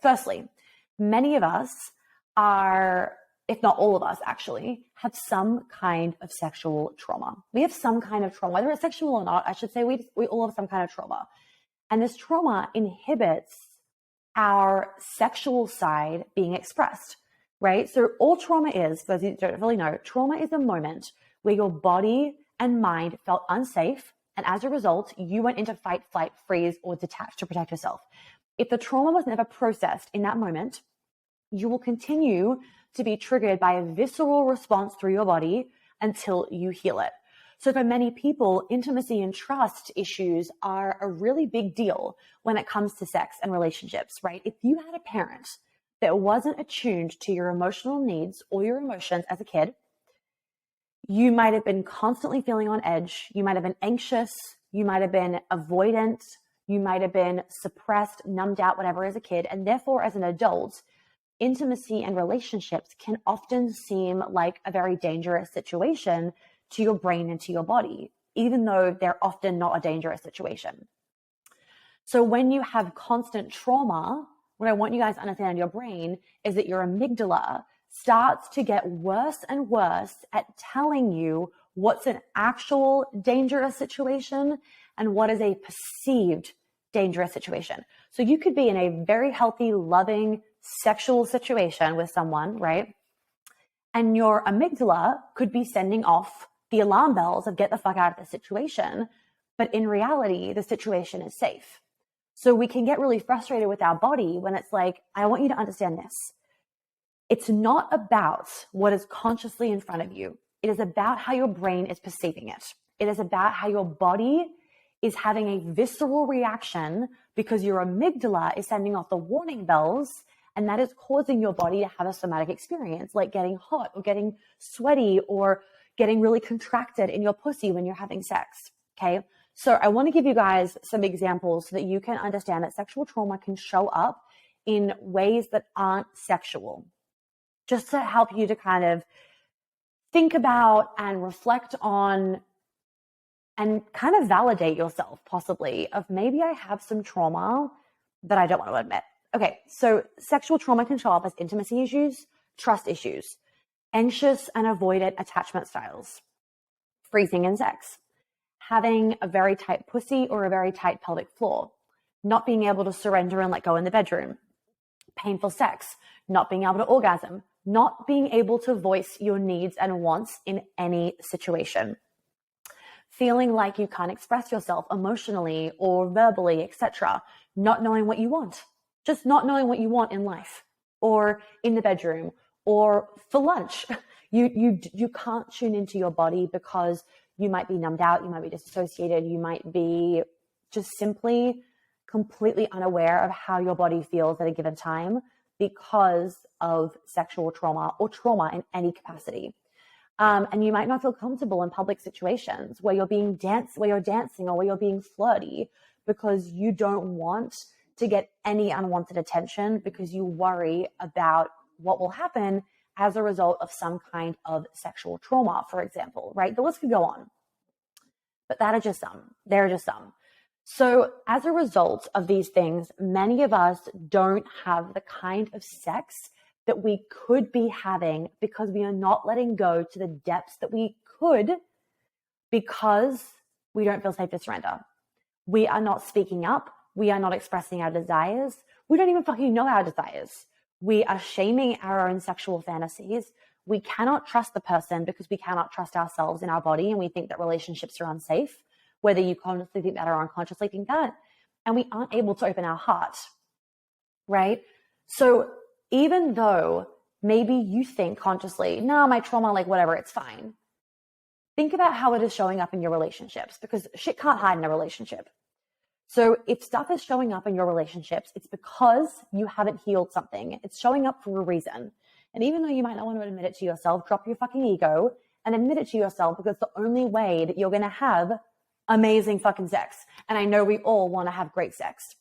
Firstly, many of us are, if not all of us actually, have some kind of sexual trauma. We have some kind of trauma, whether it's sexual or not, I should say we all have some kind of trauma. And this trauma inhibits our sexual side being expressed, right? So all trauma is, for those who don't really know, trauma is a moment where your body and mind felt unsafe. And as a result, you went into fight, flight, freeze, or detach to protect yourself. If the trauma was never processed in that moment, you will continue to be triggered by a visceral response through your body until you heal it. So for many people, intimacy and trust issues are a really big deal when it comes to sex and relationships, right? If you had a parent that wasn't attuned to your emotional needs or your emotions as a kid, you might have been constantly feeling on edge. You might have been anxious. You might have been avoidant. You might have been suppressed, numbed out, whatever as a kid. And therefore, as an adult, intimacy and relationships can often seem like a very dangerous situation to your brain and to your body, even though they're often not a dangerous situation. So when you have constant trauma, what I want you guys to understand in your brain is that your amygdala starts to get worse and worse at telling you what's an actual dangerous situation and what is a perceived dangerous situation. So you could be in a very healthy, loving, sexual situation with someone, right? And your amygdala could be sending off the alarm bells of get the fuck out of the situation. But in reality, the situation is safe. So we can get really frustrated with our body when it's like, I want you to understand this. It's not about what is consciously in front of you. It is about how your brain is perceiving it. It is about how your body is having a visceral reaction because your amygdala is sending off the warning bells, and that is causing your body to have a somatic experience, like getting hot or getting sweaty or getting really contracted in your pussy when you're having sex, okay? So I want to give you guys some examples so that you can understand that sexual trauma can show up in ways that aren't sexual, just to help you to kind of think about and reflect on and kind of validate yourself possibly of maybe I have some trauma that I don't want to admit. Okay, so sexual trauma can show up as intimacy issues, trust issues, anxious and avoidant attachment styles, freezing in sex, having a very tight pussy or a very tight pelvic floor, not being able to surrender and let go in the bedroom, painful sex, not being able to orgasm, not being able to voice your needs and wants in any situation, feeling like you can't express yourself emotionally or verbally, etc., not knowing what you want, just not knowing what you want in life or in the bedroom or for lunch. You can't tune into your body because you might be numbed out, you might be disassociated, you might be just simply completely unaware of how your body feels at a given time because of sexual trauma or trauma in any capacity. And you might not feel comfortable in public situations where you're dancing or where you're being flirty because you don't want to get any unwanted attention because you worry about what will happen as a result of some kind of sexual trauma, for example, right? The list could go on, but that are just some. There are just some. So as a result of these things, many of us don't have the kind of sex that we could be having because we are not letting go to the depths that we could because we don't feel safe to surrender. We are not speaking up. We are not expressing our desires. We don't even fucking know our desires. We are shaming our own sexual fantasies. We cannot trust the person because we cannot trust ourselves in our body, and we think that relationships are unsafe, whether you consciously think that or unconsciously think that, and we aren't able to open our heart, right? So even though maybe you think consciously, no, my trauma, like whatever, it's fine. Think about how it is showing up in your relationships because shit can't hide in a relationship. So if stuff is showing up in your relationships, it's because you haven't healed something. It's showing up for a reason. And even though you might not want to admit it to yourself, drop your fucking ego and admit it to yourself because it's the only way that you're going to have amazing fucking sex. And I know we all want to have great sex.